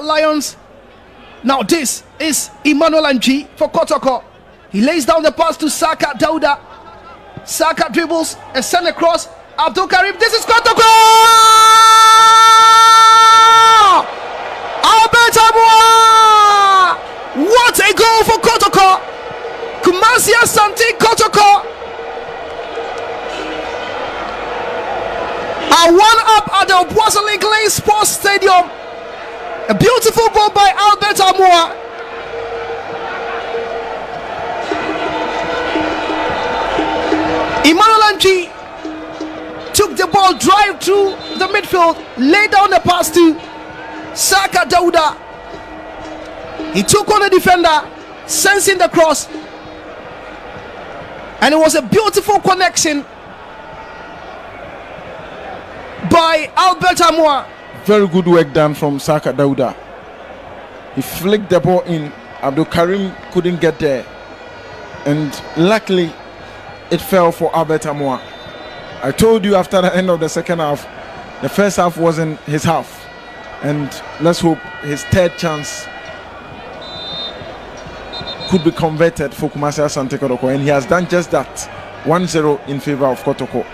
Lions. Now this is Emmanuel Ng for Kotoko. He lays down the pass to Saka Dauda. Saka dribbles and send across. Abdul Karim. This is Kotoko. Albert Amoah. What a goal for Kotoko. Kumasi Asante Kotoko. A one-up at the Obuasi Lane Sports Stadium. A beautiful goal by Albert Amoah. Emmanuel Ng took the ball, drive through the midfield, laid down the pass to Saka Dauda. He took on the defender, sensing the cross, and it was a beautiful connection by Albert Amoah. Very good work done from Saka Dauda. He flicked the ball in. Abdul Karim couldn't get there, and luckily it fell for Albert Amoah. I told you after the end of the second half, the first half wasn't his half, and let's hope his third chance could be converted for Kumasi Asante Kotoko, and he has done just that. 1-0 in favor of Kotoko.